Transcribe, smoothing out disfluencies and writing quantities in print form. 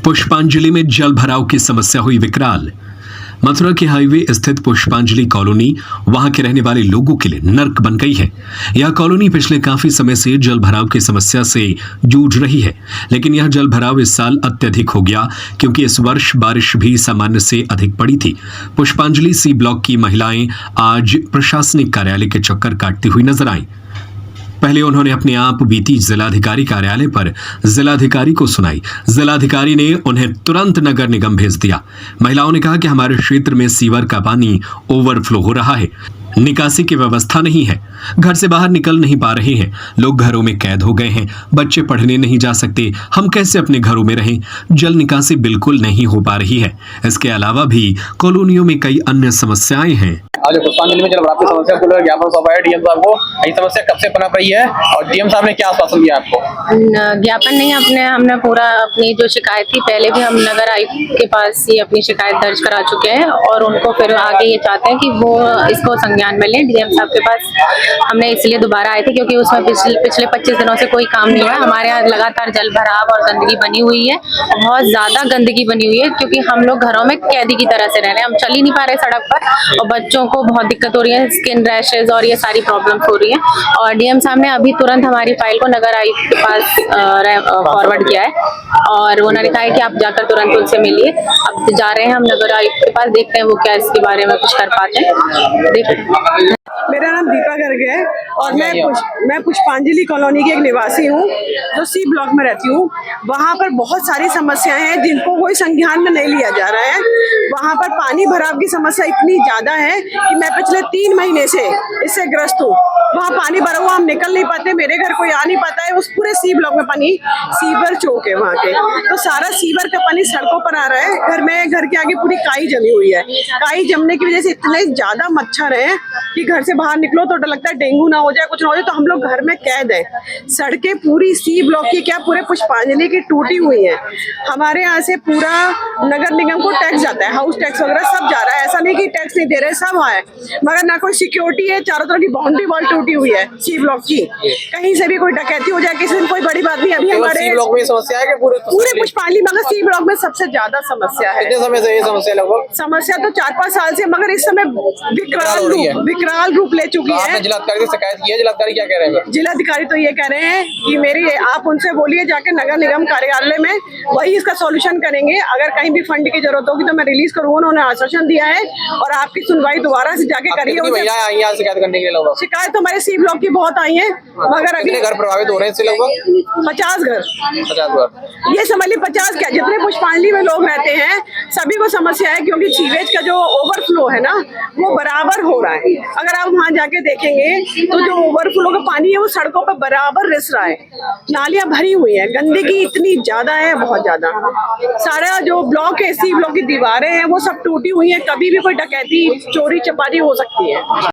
पुष्पांजलि में जल भराव की समस्या हुई विकराल। मथुरा के हाईवे स्थित पुष्पांजलि कॉलोनी वहां के रहने वाले लोगों के लिए नर्क बन गई है। यह कॉलोनी पिछले काफी समय से जल भराव की समस्या से जूझ रही है, लेकिन यह जल भराव इस साल अत्यधिक हो गया क्योंकि इस वर्ष बारिश भी सामान्य से अधिक पड़ी थी। पुष्पांजलि सी ब्लॉक की महिलाएं आज प्रशासनिक कार्यालय के चक्कर काटती हुई नजर आईं। पहले उन्होंने अपने आप बीती जिलाधिकारी कार्यालय पर जिलाधिकारी को सुनाई। जिलाधिकारी ने उन्हें तुरंत नगर निगम भेज दिया। महिलाओं ने कहा कि हमारे क्षेत्र में सीवर का पानी ओवरफ्लो हो रहा है, निकासी की व्यवस्था नहीं है, घर से बाहर निकल नहीं पा रहे हैं, लोग घरों में कैद हो गए हैं, बच्चे पढ़ने नहीं जा सकते, हम कैसे अपने घरों में रहें, जल निकासी बिल्कुल नहीं हो पा रही है। इसके अलावा भी कॉलोनियों में कई अन्य समस्याएं हैं। आज पुष्पांजलि में जल भराव की समस्या को लेकर ज्ञापन सौंपा है डीएम साहब को। यही समस्या कब से पनप रही है और डीएम साहब ने क्या आश्वासन दिया आपको? ज्ञापन नहीं, हमने पूरा अपनी जो शिकायत थी, पहले भी हम नगर आयुक्त के पास ये अपनी शिकायत दर्ज करा चुके हैं और उनको फिर आगे ये चाहते हैं कि वो इसको संज्ञान में लें। डीएम साहब के पास हमने इसलिए दोबारा आए थे क्योंकि उसमें पिछले 25 दिनों से कोई काम नहीं हुआ। हमारे यहाँ लगातार जल भराव और गंदगी बनी हुई है, बहुत ज्यादा गंदगी बनी हुई है क्योंकि हम लोग घरों में कैदी की तरह से रह रहे हैं। हम चल ही नहीं पा रहे सड़क पर और बच्चों को बहुत दिक्कत हो रही है, स्किन रैशेज और ये सारी प्रॉब्लम्स हो रही हैं। और डीएम साहब ने अभी तुरंत हमारी फाइल को नगर आयुक्त के पास फॉरवर्ड किया है और उन्होंने कहा है कि आप जाकर तुरंत उनसे मिलिए। अब जा रहे हैं हम नगर आयुक्त के पास, देखते हैं वो क्या इसके बारे में कुछ कर पाते हैं। देखते। मेरा नाम दीपा गर्ग है और मैं पुष्पांजलि कॉलोनी की एक निवासी हूँ जो सी ब्लॉक में रहती हूँ। वहाँ पर बहुत सारी समस्याएं हैं जिनको कोई संज्ञान में नहीं लिया जा रहा है। वहाँ पर पानी भराव की समस्या इतनी ज्यादा है कि मैं पिछले 3 महीने से इससे ग्रस्त हूँ। वहाँ पानी भरा हुआ, हम निकल नहीं पाते, मेरे घर कोई आ नहीं पाता है। उस पूरे सी ब्लॉक में पानी, सीवर चौक है वहाँ के, तो सारा सीवर का पानी सड़कों पर आ रहा है। घर के आगे पूरी काई जमी हुई है। काई जमने की वजह से इतने ज्यादा मच्छर है कि घर से बाहर निकलो तो डर लगता है डेंगू ना हो जाए, कुछ ना हो जाए, तो हम लोग घर में कैद है। सड़कें पूरी सी ब्लॉक की क्या पूरे पुष्पांजलि की टूटी हुई है। हमारे यहाँ से पूरा नगर निगम को टैक्स जाता है, हाउस टैक्स वगैरह सब जा रहा है। ऐसा नहीं कि टैक्स नहीं दे रहे, सब है, मगर ना कोई सिक्योरिटी है। चारों तरफ की बाउंड्री वॉल टूटी हुई है सी ब्लॉक की, कहीं से भी कोई डकैती हो जाए किसी दिन कोई बड़ी बात नहीं। अभी हमारे सी ब्लॉक में समस्या है कि पूरे पुष्पांजलि, मगर सी ब्लॉक में सबसे ज्यादा समस्या है। कितने समय से ये समस्या? लगभग समस्या तो 4-5 साल से, मगर इस समय विकराल रूप ले चुकी है। आपने जिलाधिकारी से शिकायत की है, जिलाधिकारी क्या कह रहे हैं? जिलाधिकारी तो ये कह रहे हैं कि आप उनसे बोलिए जाके नगर निगम कार्यालय में, वही इसका सॉल्यूशन करेंगे। अगर कहीं भी फंड की जरूरत होगी तो मैं रिलीज करूंगा, उन्होंने आश्वासन दिया है। और आपकी सुनवाई दोबारा से जाके करिए। शिकायत करने के लिए लोग शिकायत तो हमारे सी ब्लॉक की बहुत आई है, मगर अभी घर प्रभावित हो रहे हैं इससे? लगभग 50 घर। 50 घर, ये समझ ली 50 क्या, जितने पुष्पांजलि में लोग रहते हैं सभी को समस्या है क्योंकि सीवेज का जो ओवरफ्लो है ना वो बराबर हो रहा है। अगर आप वहां जाके देखेंगे तो जो ओवरफ्लो का पानी है वो सड़कों पर बराबर रिस रहा है। नालियां भरी हुई है, गंदगी इतनी ज्यादा है, बहुत ज्यादा। सारा जो ब्लॉक है, सी ब्लॉक की दीवारें हैं वो सब टूटी हुई है। कभी भी कोई डकैती, चोरी चपारी हो सकती है।